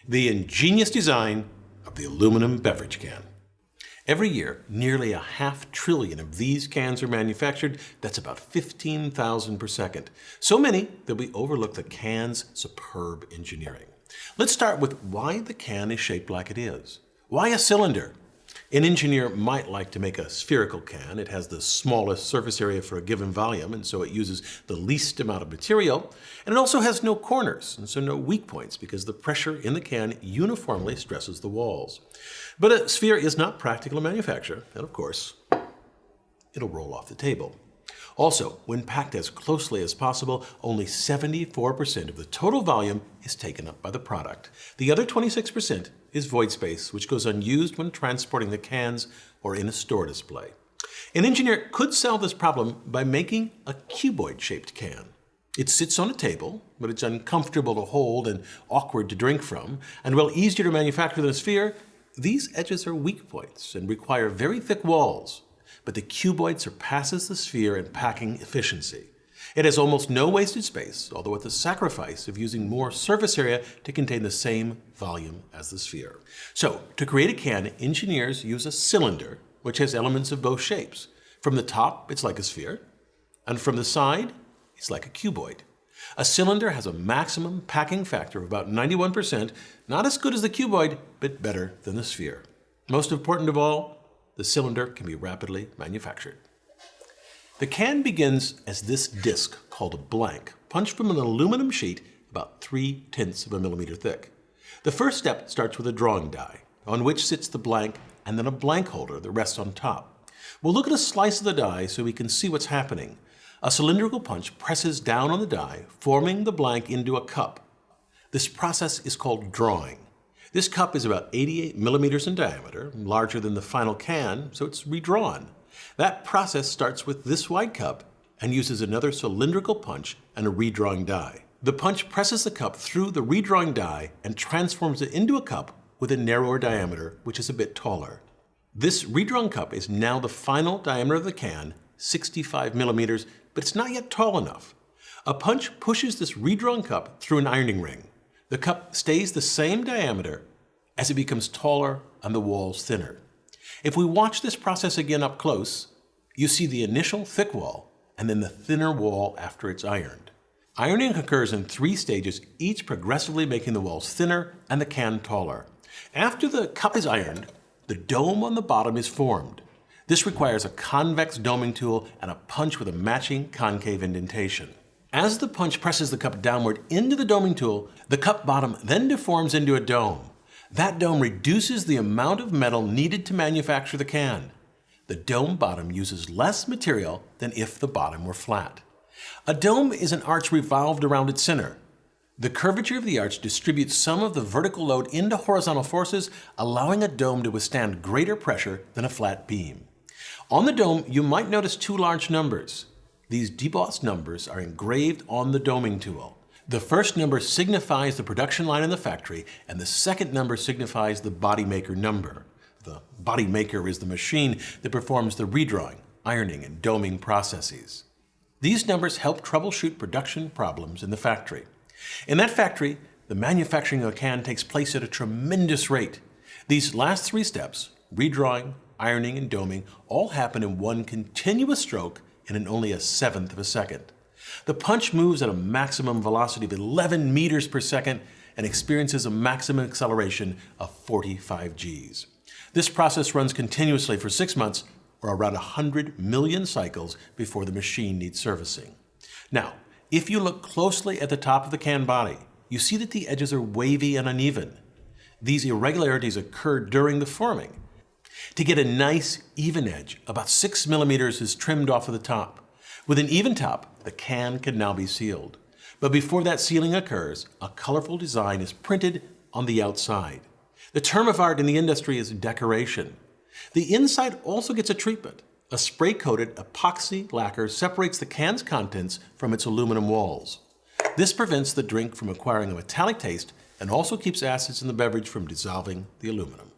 the ingenious design of the aluminum beverage can. Every year, nearly 500 billion of these cans are manufactured. That's about 15,000 per second. So many that we overlook the can's superb engineering. Let's start with why the can is shaped like it is. Why a cylinder? An engineer might like to make a spherical can. It has the smallest surface area for a given volume, and so it uses the least amount of material. And it also has no corners, and so no weak points, because the pressure in the can uniformly stresses the walls. But a sphere is not practical to manufacture, and of course, it'll roll off the table. Also, when packed as closely as possible, only 74% of the total volume is taken up by the product. The other 26% is void space, which goes unused when transporting the cans or in a store display. An engineer could solve this problem by making a cuboid-shaped can. It sits on a table, but it's uncomfortable to hold and awkward to drink from, and while easier to manufacture than a sphere, these edges are weak points and require very thick walls. But the cuboid surpasses the sphere in packing efficiency. It has almost no wasted space, although at the sacrifice of using more surface area to contain the same volume as the sphere. So, to create a can, engineers use a cylinder, which has elements of both shapes. From the top, it's like a sphere, and from the side, it's like a cuboid. A cylinder has a maximum packing factor of about 91%, not as good as the cuboid, but better than the sphere. Most important of all, the cylinder can be rapidly manufactured. The can begins as this disc called a blank, punched from an aluminum sheet about 3/10 of a millimeter thick. The first step starts with a drawing die, on which sits the blank and then a blank holder that rests on top. We'll look at a slice of the die so we can see what's happening. A cylindrical punch presses down on the die, forming the blank into a cup. This process is called drawing. This cup is about 88 millimeters in diameter, larger than the final can, so it's redrawn. That process starts with this wide cup and uses another cylindrical punch and a redrawing die. The punch presses the cup through the redrawing die and transforms it into a cup with a narrower diameter, which is a bit taller. This redrawn cup is now the final diameter of the can, 65 millimeters, but it's not yet tall enough. A punch pushes this redrawn cup through an ironing ring. The cup stays the same diameter as it becomes taller and the walls thinner. If we watch this process again up close, you see the initial thick wall and then the thinner wall after it's ironed. Ironing occurs in 3 stages, each progressively making the walls thinner and the can taller. After the cup is ironed, the dome on the bottom is formed. This requires a convex doming tool and a punch with a matching concave indentation. As the punch presses the cup downward into the doming tool, the cup bottom then deforms into a dome. That dome reduces the amount of metal needed to manufacture the can. The dome bottom uses less material than if the bottom were flat. A dome is an arch revolved around its center. The curvature of the arch distributes some of the vertical load into horizontal forces, allowing a dome to withstand greater pressure than a flat beam. On the dome, you might notice 2 large numbers. These debossed numbers are engraved on the doming tool. The first number signifies the production line in the factory, and the second number signifies the body maker number. The body maker is the machine that performs the redrawing, ironing, and doming processes. These numbers help troubleshoot production problems in the factory. In that factory, the manufacturing of a can takes place at a tremendous rate. These last 3 steps, redrawing, ironing, and doming, all happen in one continuous stroke and in only 1/7 of a second. The punch moves at a maximum velocity of 11 meters per second and experiences a maximum acceleration of 45 Gs. This process runs continuously for 6 months or around 100 million cycles before the machine needs servicing. Now, if you look closely at the top of the can body, you see that the edges are wavy and uneven. These irregularities occur during the forming. To get a nice, even edge, about 6 millimeters is trimmed off of the top. With an even top, the can can now be sealed. But before that sealing occurs, a colorful design is printed on the outside. The term of art in the industry is decoration. The inside also gets a treatment. A spray-coated epoxy lacquer separates the can's contents from its aluminum walls. This prevents the drink from acquiring a metallic taste and also keeps acids in the beverage from dissolving the aluminum.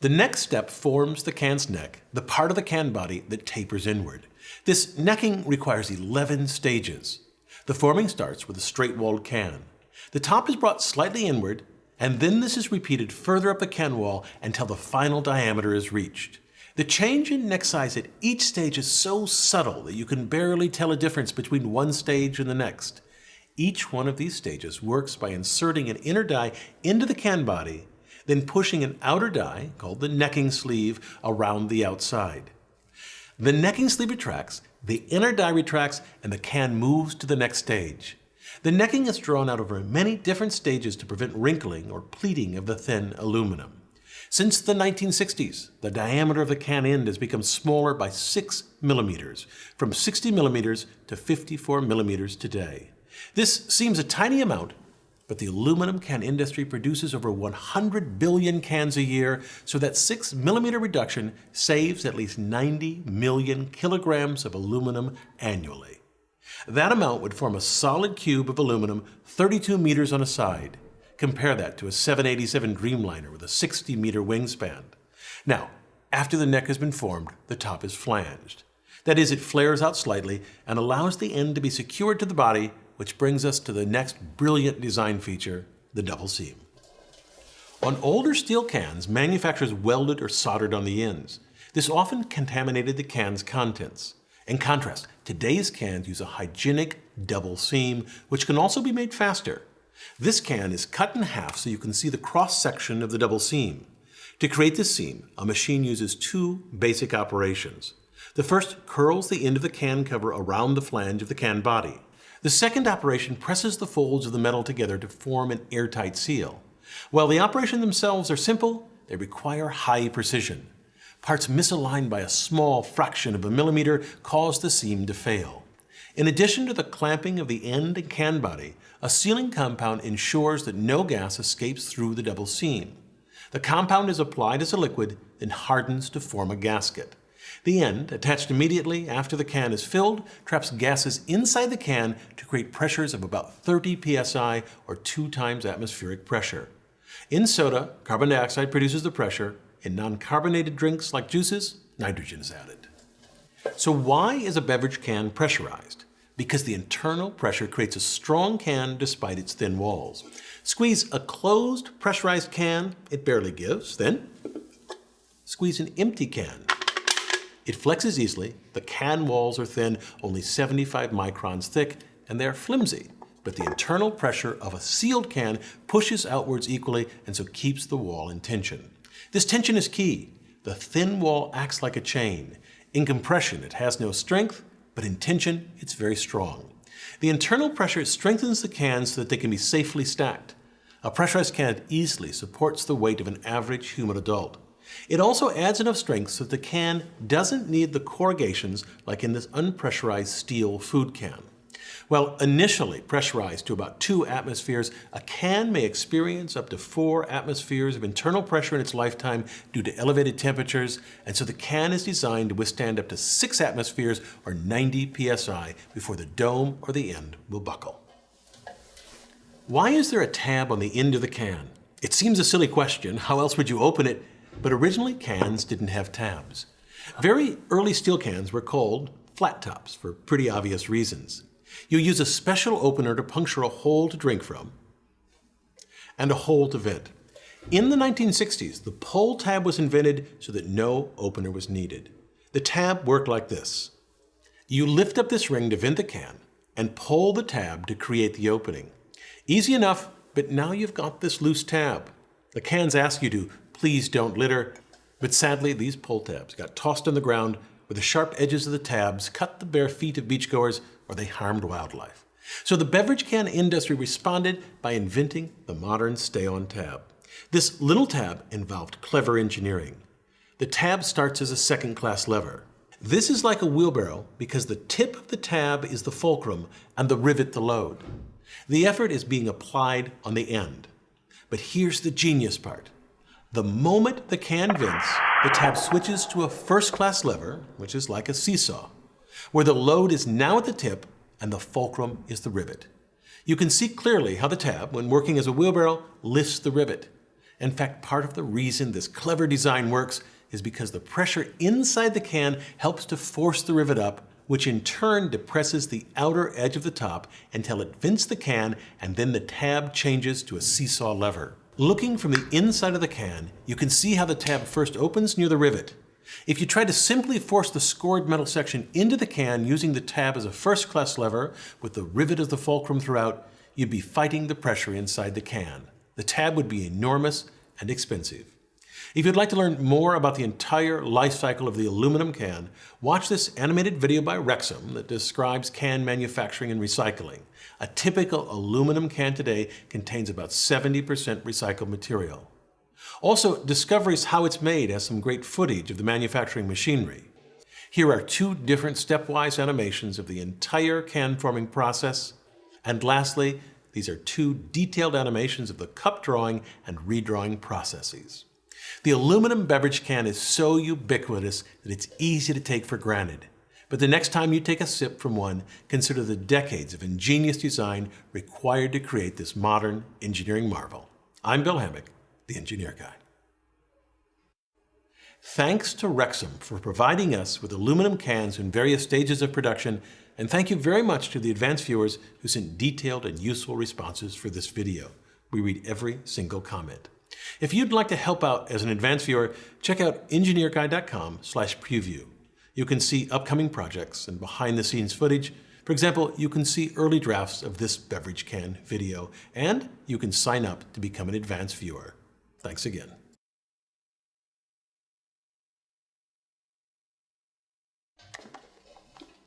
The next step forms the can's neck, the part of the can body that tapers inward. This necking requires 11 stages. The forming starts with a straight-walled can. The top is brought slightly inward And then this is repeated further up the can wall until the final diameter is reached. The change in neck size at each stage is so subtle that you can barely tell a difference between one stage and the next. Each one of these stages works by inserting an inner die into the can body, then pushing an outer die, called the necking sleeve, around the outside. The necking sleeve retracts, the inner die retracts, and the can moves to the next stage. The necking is drawn out over many different stages to prevent wrinkling or pleating of the thin aluminum. Since the 1960s, the diameter of the can end has become smaller by 6 millimeters, from 60 millimeters to 54 millimeters today. This seems a tiny amount, but the aluminum can industry produces over 100 billion cans a year, so that 6 millimeter reduction saves at least 90 million kilograms of aluminum annually. That amount would form a solid cube of aluminum 32 meters on a side. Compare that to a 787 Dreamliner with a 60-meter wingspan. Now, after the neck has been formed, the top is flanged. That is, it flares out slightly and allows the end to be secured to the body, which brings us to the next brilliant design feature, the double seam. On older steel cans, manufacturers welded or soldered on the ends. This often contaminated the can's contents. In contrast, today's cans use a hygienic double seam, which can also be made faster. This can is cut in half so you can see the cross-section of the double seam. To create this seam, a machine uses two basic operations. The first curls the end of the can cover around the flange of the can body. The second operation presses the folds of the metal together to form an airtight seal. While the operations themselves are simple, they require high precision. Parts misaligned by a small fraction of a millimeter cause the seam to fail. In addition to the clamping of the end and can body, a sealing compound ensures that no gas escapes through the double seam. The compound is applied as a liquid, then hardens to form a gasket. The end, attached immediately after the can is filled, traps gases inside the can to create pressures of about 30 psi or 2 times atmospheric pressure. In soda, carbon dioxide produces the pressure. In non-carbonated drinks like juices, nitrogen is added. So why is a beverage can pressurized? Because the internal pressure creates a strong can despite its thin walls. Squeeze a closed, pressurized can, it barely gives. Then, squeeze an empty can. It flexes easily, the can walls are thin, only 75 microns thick, and they're flimsy. But the internal pressure of a sealed can pushes outwards equally and so keeps the wall in tension. This tension is key. The thin wall acts like a chain. In compression, it has no strength, but in tension, it's very strong. The internal pressure strengthens the cans so that they can be safely stacked. A pressurized can easily supports the weight of an average human adult. It also adds enough strength so that the can doesn't need the corrugations like in this unpressurized steel food can. While initially pressurized to about 2 atmospheres, a can may experience up to 4 atmospheres of internal pressure in its lifetime due to elevated temperatures, and so the can is designed to withstand up to 6 atmospheres or 90 psi before the dome or the end will buckle. Why is there a tab on the end of the can? It seems a silly question. How else would you open it? But originally, cans didn't have tabs. Very early steel cans were called flat tops for pretty obvious reasons. You use a special opener to puncture a hole to drink from and a hole to vent. In the 1960s, the pull tab was invented so that no opener was needed. The tab worked like this. You lift up this ring to vent the can and pull the tab to create the opening. Easy enough, but now you've got this loose tab. The cans ask you to, please don't litter, but sadly these pull tabs got tossed on the ground where the sharp edges of the tabs cut the bare feet of beachgoers or they harmed wildlife. So the beverage can industry responded by inventing the modern stay-on tab. This little tab involved clever engineering. The tab starts as a second-class lever. This is like a wheelbarrow because the tip of the tab is the fulcrum and the rivet the load. The effort is being applied on the end. But here's the genius part. The moment the can vents, the tab switches to a first-class lever, which is like a seesaw, where the load is now at the tip and the fulcrum is the rivet. You can see clearly how the tab, when working as a wheelbarrow, lifts the rivet. In fact, part of the reason this clever design works is because the pressure inside the can helps to force the rivet up, which in turn depresses the outer edge of the top until it vents the can, and then the tab changes to a seesaw lever. Looking from the inside of the can, you can see how the tab first opens near the rivet. If you try to simply force the scored metal section into the can using the tab as a first-class lever with the rivet as the fulcrum throughout, you'd be fighting the pressure inside the can. The tab would be enormous and expensive. If you'd like to learn more about the entire life cycle of the aluminum can, watch this animated video by Rexam that describes can manufacturing and recycling. A typical aluminum can today contains about 70% recycled material. Also, Discovery's How It's Made has some great footage of the manufacturing machinery. Here are 2 different stepwise animations of the entire can forming process. And lastly, these are 2 detailed animations of the cup drawing and redrawing processes. The aluminum beverage can is so ubiquitous that it's easy to take for granted. But the next time you take a sip from one, consider the decades of ingenious design required to create this modern engineering marvel. I'm Bill Hammack, the Engineer Guy. Thanks to Rexam for providing us with aluminum cans in various stages of production, and thank you very much to the advanced viewers who sent detailed and useful responses for this video. We read every single comment. If you'd like to help out as an advanced viewer, check out engineerguy.com/preview. You can see upcoming projects and behind-the-scenes footage. For example, you can see early drafts of this beverage can video, and you can sign up to become an advanced viewer. Thanks again.